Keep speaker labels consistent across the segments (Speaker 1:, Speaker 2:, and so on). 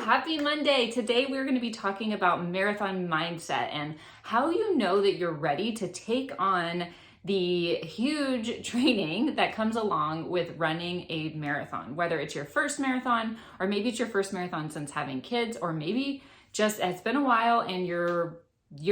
Speaker 1: happy Monday. Today we're going to be talking about marathon mindset and how you know that you're ready to take on the huge training that comes along with running a marathon, whether it's your first marathon or maybe it's your first marathon since having kids, or maybe just it's been a while and you're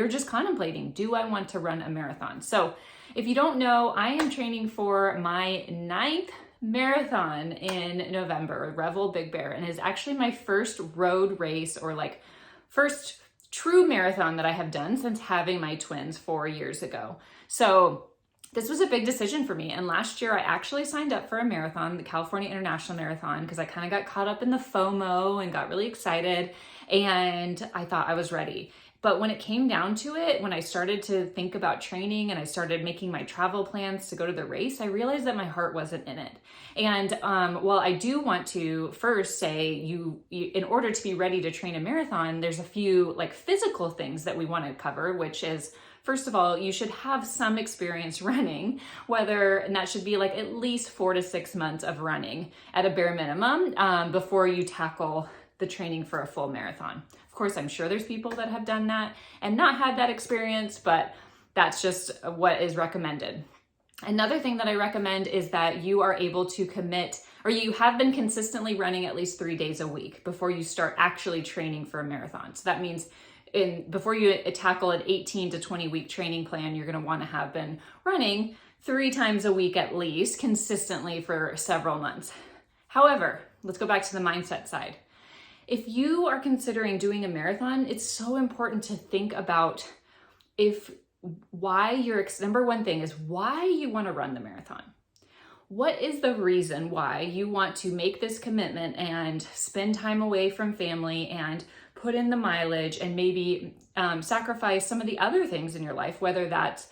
Speaker 1: just contemplating, do I want to run a marathon? So if you don't know, I am training for my 9th marathon in November, Revel Big Bear, and is actually my first road race, or like first true marathon that I have done since having my twins 4 years ago. So this was a big decision for me. And last year I actually signed up for a marathon, the California International Marathon, because I kind of got caught up in the FOMO and got really excited, and I thought I was ready. But when it came down to it, when I started to think about training and I started making my travel plans to go to the race, I realized that my heart wasn't in it. And while I do want to first say you, in order to be ready to train a marathon, there's a few like physical things that we want to cover, which is, first of all, you should have some experience running, and that should be like at least 4 to 6 months of running at a bare minimum before you tackle the training for a full marathon. Of course, I'm sure there's people that have done that and not had that experience, but that's just what is recommended. Another thing that I recommend is that you are able to commit, or you have been consistently running at least 3 days a week before you start actually training for a marathon. So that means before you tackle an 18 to 20 week training plan, you're going to want to have been running 3 times a week at least consistently for several months. However, let's go back to the mindset side. If you are considering doing a marathon, it's so important to think about number one thing is why you want to run the marathon. What is the reason why you want to make this commitment and spend time away from family and put in the mileage and maybe sacrifice some of the other things in your life, whether that's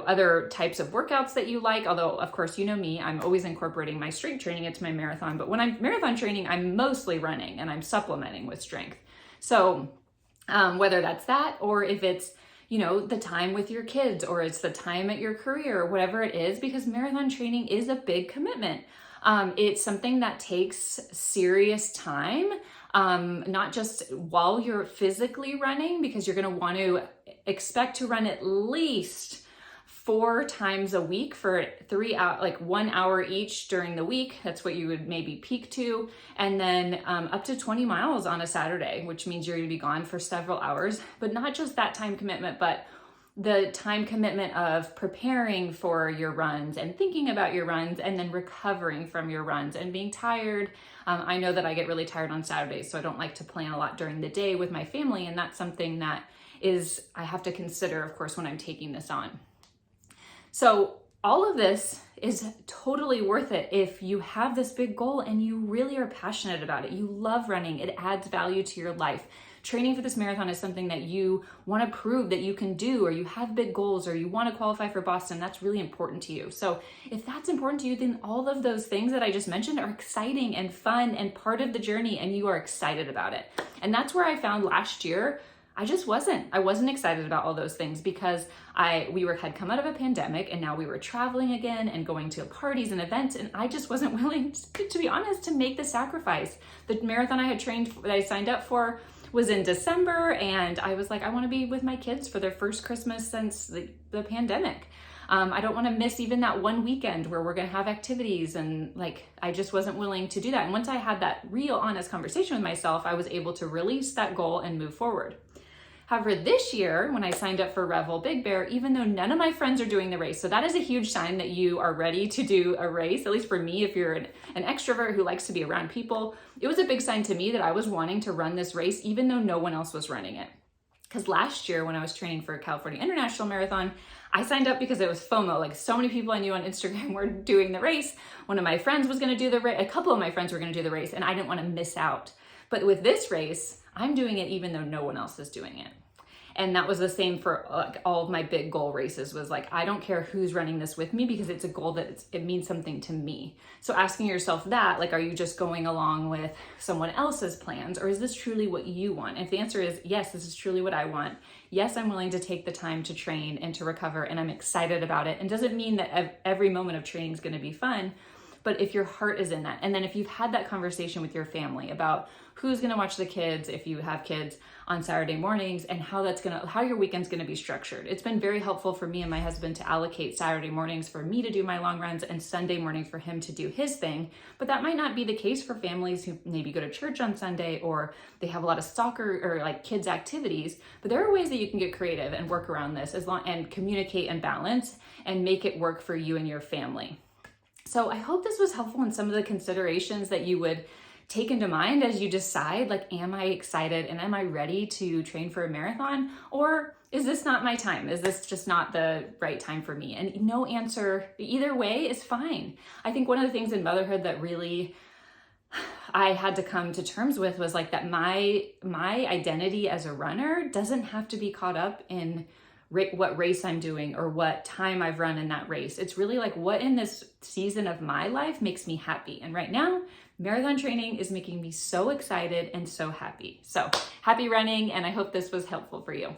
Speaker 1: other types of workouts that you like. Although, of course, you know me, I'm always incorporating my strength training into my marathon. But when I'm marathon training, I'm mostly running and I'm supplementing with strength. So whether that's that, or if it's, the time with your kids, or it's the time at your career, or whatever it is, because marathon training is a big commitment. It's something that takes serious time, not just while you're physically running, because you're going to want to expect to run at least 4 times a week for 3 hours, like 1 hour each during the week. That's what you would maybe peak to. And then up to 20 miles on a Saturday, which means you're going to be gone for several hours. But not just that time commitment, but the time commitment of preparing for your runs and thinking about your runs and then recovering from your runs and being tired. I know that I get really tired on Saturdays, so I don't like to plan a lot during the day with my family. And that's something that I have to consider, of course, when I'm taking this on. So all of this is totally worth it if you have this big goal and you really are passionate about it. You love running. It adds value to your life. Training for this marathon is something that you want to prove that you can do, or you have big goals, or you want to qualify for Boston. That's really important to you. So if that's important to you, then all of those things that I just mentioned are exciting and fun and part of the journey, and you are excited about it. And that's where I found last year, I wasn't excited about all those things, because we had come out of a pandemic and now we were traveling again and going to parties and events, and I just wasn't willing, to be honest, to make the sacrifice. The marathon that I signed up for was in December, and I was like, I want to be with my kids for their first Christmas since the pandemic. I don't want to miss even that one weekend where we're going to have activities, and I just wasn't willing to do that. And once I had that real honest conversation with myself, I was able to release that goal and move forward. However, this year, when I signed up for Revel Big Bear, even though none of my friends are doing the race, so that is a huge sign that you are ready to do a race, at least for me, if you're an extrovert who likes to be around people, it was a big sign to me that I was wanting to run this race, even though no one else was running it. Because last year, when I was training for California International Marathon, I signed up because it was FOMO. Like, so many people I knew on Instagram were doing the race. One of my friends was going to do the race. A couple of my friends were going to do the race, and I didn't want to miss out. But with this race, I'm doing it even though no one else is doing it. And that was the same for all of my big goal races, was like, I don't care who's running this with me, because it's a goal that it means something to me. So asking yourself that, like, are you just going along with someone else's plans, or is this truly what you want? If the answer is yes, this is truly what I want. Yes, I'm willing to take the time to train and to recover, and I'm excited about it. And doesn't mean that every moment of training is going to be fun. but if your heart is in that, and then if you've had that conversation with your family about who's going to watch the kids, if you have kids, on Saturday mornings, and how your weekend's going to be structured. It's been very helpful for me and my husband to allocate Saturday mornings for me to do my long runs and Sunday mornings for him to do his thing. But that might not be the case for families who maybe go to church on Sunday, or they have a lot of soccer or like kids activities. But there are ways that you can get creative and work around this and communicate and balance and make it work for you and your family. So I hope this was helpful in some of the considerations that you would take into mind as you decide, like, am I excited and am I ready to train for a marathon? Or is this not my time? Is this just not the right time for me? And no answer either way is fine. I think one of the things in motherhood that really I had to come to terms with was like that my identity as a runner doesn't have to be caught up in what race I'm doing or what time I've run in that race. It's really like, what in this season of my life makes me happy? And right now, marathon training is making me so excited and so happy. So happy running, and I hope this was helpful for you.